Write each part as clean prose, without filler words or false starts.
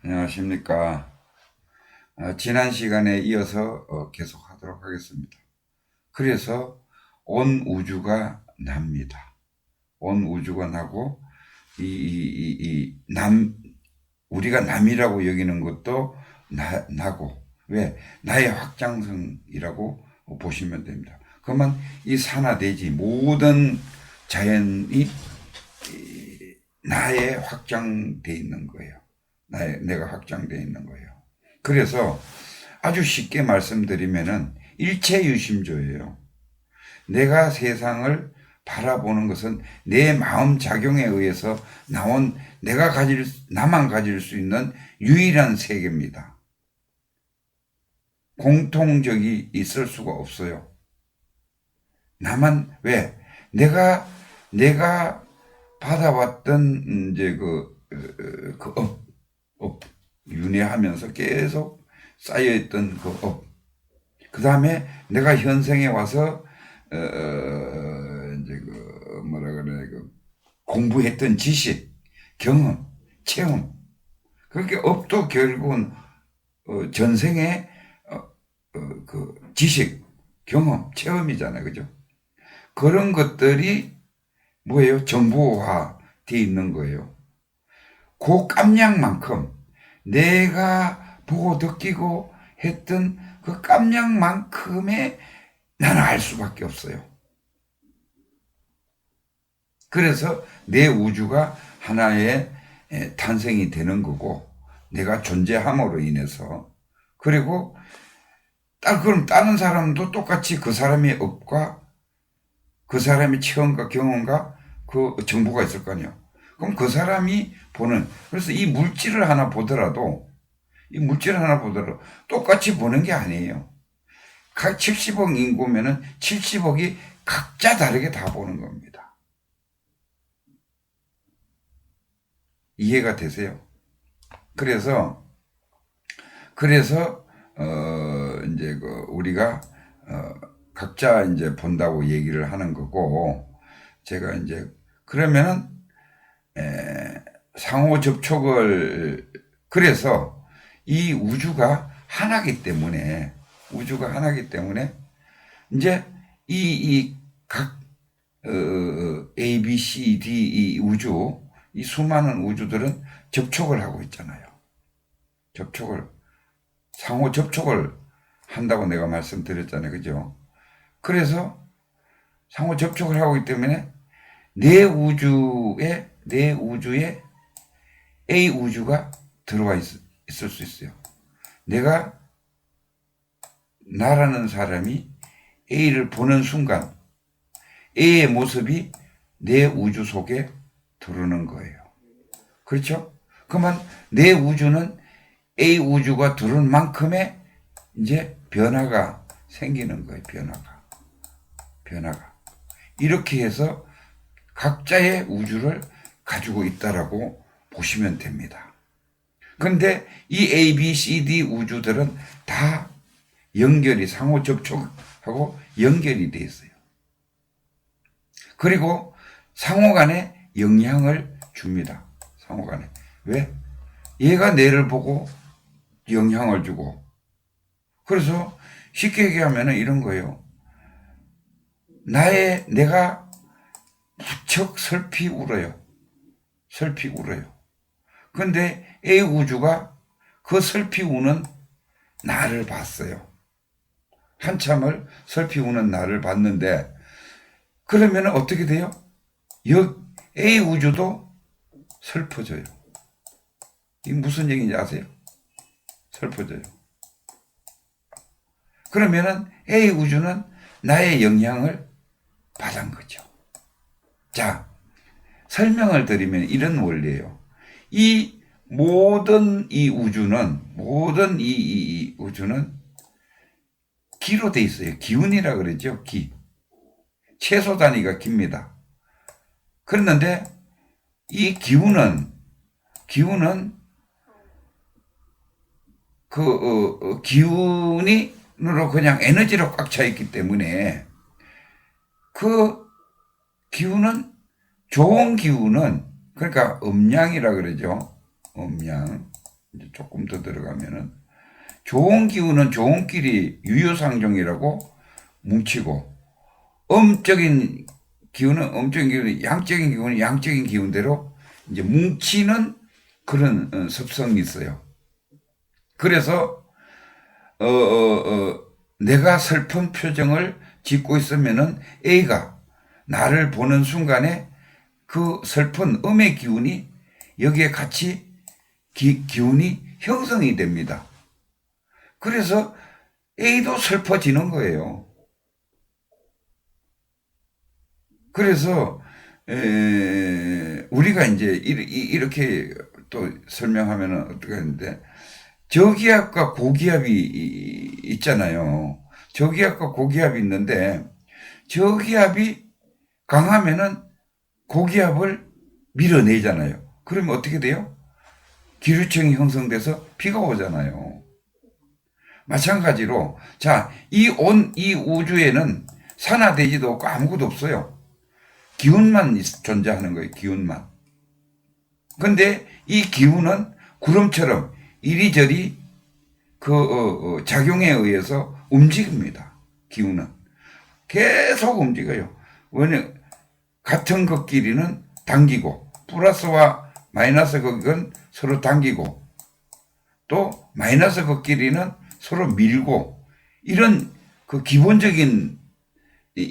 안녕하십니까. 지난 시간에 이어서 계속 하도록 하겠습니다. 그래서 온 우주가 납니다. 온 우주가 나고, 우리가 남이라고 여기는 것도 나고, 왜? 나의 확장성이라고 보시면 됩니다. 그러면 이 산하대지 모든 자연이 나에 확장돼 있는 거예요. 내가 확장돼 있는 거예요. 그래서 아주 쉽게 말씀드리면은 일체유심조예요. 내가 세상을 바라보는 것은 내 마음 작용에 의해서 나만 가질 수 있는 유일한 세계입니다. 공통적이 있을 수가 없어요. 왜? 내가 받아왔던 이제 윤회하면서 계속 쌓여있던 그 업. 그 다음에 내가 현생에 와서, 이제 공부했던 지식, 경험, 체험. 그렇게 업도 결국은, 전생의, 지식, 경험, 체험이잖아요. 그죠? 그런 것들이 뭐예요? 정보화 되어 있는 거예요. 그 깜냥만큼 내가 보고 느끼고 했던 그 깜냥만큼의 나는 알 수밖에 없어요. 그래서 내 우주가 하나의 탄생이 되는 거고, 내가 존재함으로 인해서. 그리고 그럼 다른 사람도 똑같이 그 사람의 업과 그 사람의 체험과 경험과 그 정보가 있을 거 아니에요. 그럼 그 사람이 그래서 이 물질을 하나 보더라도 똑같이 보는 게 아니에요. 각 70억 인구면은 70억이 각자 다르게 다 보는 겁니다. 이해가 되세요? 그래서, 이제 우리가, 각자 이제 본다고 얘기를 하는 거고, 제가 이제, 그러면은, 상호 접촉을, 그래서 이 우주가 하나기 때문에, 이제 각 A, B, C, D 이 우주, 이 수많은 우주들은 접촉을 하고 있잖아요. 상호 접촉을 한다고 내가 말씀드렸잖아요. 그죠? 그래서 상호 접촉을 하고 있기 때문에 내 우주에 A 우주가 들어와 있을 수 있어요. 나라는 사람이 A를 보는 순간 A의 모습이 내 우주 속에 들어오는 거예요. 그렇죠? 그러면 내 우주는 A 우주가 들어온 만큼의 이제 변화가 생기는 거예요. 변화가. 이렇게 해서 각자의 우주를 가지고 있다라고 보시면 됩니다. 그런데 이 A, B, C, D 우주들은 다 상호 접촉하고 연결이 되어 있어요. 그리고 상호 간에 영향을 줍니다. 상호 간에. 왜? 얘가 내를 보고 영향을 주고. 그래서 쉽게 얘기하면 이런 거예요. 내가 무척 슬피 울어요. 근데 A 우주가 그 슬피 우는 나를 봤어요. 한참을 슬피 우는 나를 봤는데, 그러면 어떻게 돼요? A 우주도 슬퍼져요. 이게 무슨 얘기인지 아세요? 슬퍼져요. 그러면은 A 우주는 나의 영향을 받은 거죠. 자, 설명을 드리면 이런 원리예요. 모든 이 우주는 기로 돼 있어요. 기운이라 그러죠. 최소 단위가 기입니다. 그런데 이 기운은 기운으로 그냥 에너지로 꽉 차 있기 때문에 그 기운은 좋은 기운은 그러니까 음양이라 그러죠. 음양. 이제 조금 더 들어가면은 좋은 기운은 좋은 끼리 유효상종이라고 뭉치고 음적인 기운은 음적인 기운, 양적인 기운은 양적인 기운대로 이제 뭉치는 그런 습성이 있어요. 그래서 내가 슬픈 표정을 짓고 있으면은 A가 나를 보는 순간에 그 슬픈 음의 기운이 여기에 같이 기운이 형성이 됩니다. 그래서 A도 슬퍼지는 거예요. 그래서 우리가 이제 이렇게 또 설명하면 어떻게 하는데 저기압과 고기압이 있잖아요. 저기압과 고기압이 있는데 저기압이 강하면은 고기압을 밀어내잖아요. 그러면 어떻게 돼요? 기류층이 형성돼서 비가 오잖아요. 마찬가지로 자, 이 우주에는 산화대지도 없고 아무것도 없어요. 기운만 존재하는 거예요. 기운만. 근데 이 기운은 구름처럼 이리저리 작용에 의해서 움직입니다. 기운은 계속 움직여요. 왜냐 같은 것끼리는 당기고 플러스와 마이너스 극은 서로 당기고 또 마이너스 극끼리는 서로 밀고 이런 그 기본적인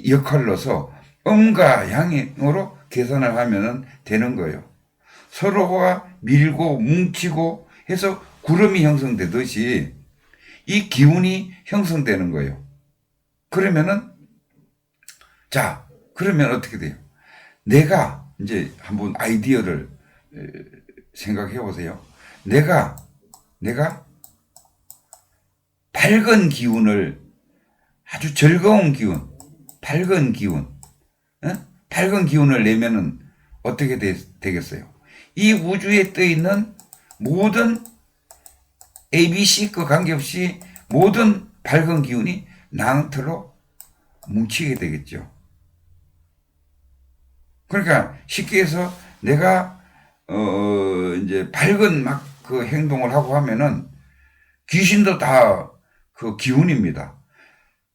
역할로서 음과 양으로 계산을 하면 되는 거예요. 서로가 밀고 뭉치고 해서 구름이 형성되듯이 이 기운이 형성되는 거예요. 그러면은 그러면 어떻게 돼요? 내가 이제 한번 아이디어를 생각해 보세요. 내가 밝은 기운을 아주 즐거운 기운, 밝은 기운, 밝은 기운을 내면은 어떻게 되겠어요? 이 우주에 떠 있는 모든 A, B, C 그 관계없이 모든 밝은 기운이 낭터로 뭉치게 되겠죠. 그러니까 쉽게 해서 내가 이제 밝은 막 그 행동을 하고 하면은 귀신도 다 그 기운입니다.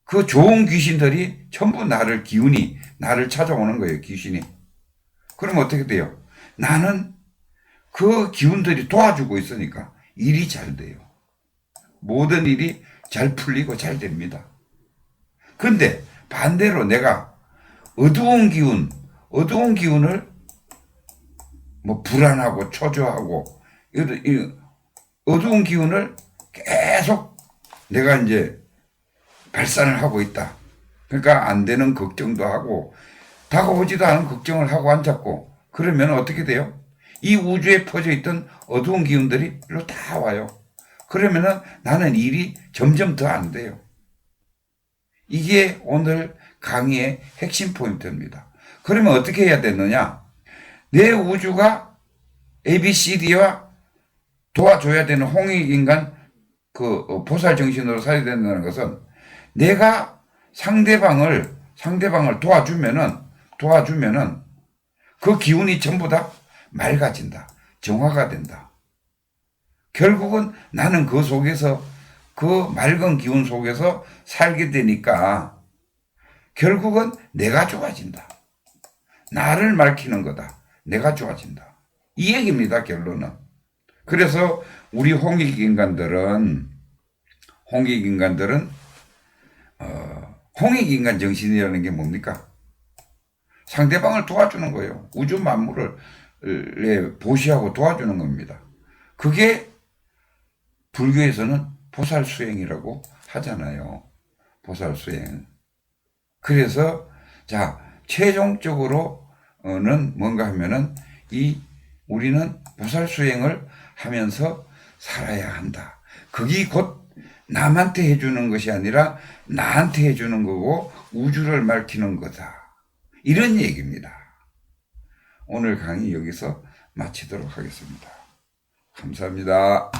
그 좋은 귀신들이 전부 나를 찾아오는 거예요, 귀신이. 그럼 어떻게 돼요? 나는 그 기운들이 도와주고 있으니까 일이 잘 돼요. 모든 일이 잘 풀리고 잘 됩니다. 근데 반대로 내가 어두운 기운을 뭐 불안하고 초조하고 어두운 기운을 계속 내가 이제 발산을 하고 있다. 그러니까 안 되는 걱정도 하고 다가오지도 않은 걱정을 하고 앉았고 그러면 어떻게 돼요? 이 우주에 퍼져 있던 어두운 기운들이 일로 다 와요. 그러면은 나는 일이 점점 더 안 돼요. 이게 오늘 강의의 핵심 포인트입니다. 그러면 어떻게 해야 되느냐? 내 우주가 ABCD와 도와줘야 되는 홍익인간 그 보살 정신으로 살아야 된다는 것은 내가 상대방을 도와주면은 그 기운이 전부 다 맑아진다. 정화가 된다. 결국은 나는 그 속에서 그 맑은 기운 속에서 살게 되니까 결국은 내가 좋아진다. 나를 밝히는 거다. 내가 좋아진다. 이 얘기입니다, 결론은. 그래서 우리 홍익인간 정신이라는 게 뭡니까? 상대방을 도와주는 거예요. 우주 만물을 보시하고 도와주는 겁니다. 그게 불교에서는 보살수행이라고 하잖아요. 보살수행. 그래서 최종적으로는 뭔가 하면은 우리는 보살수행을 하면서 살아야 한다. 그게 곧 남한테 해주는 것이 아니라 나한테 해주는 거고 우주를 밝히는 거다. 이런 얘기입니다. 오늘 강의 여기서 마치도록 하겠습니다. 감사합니다.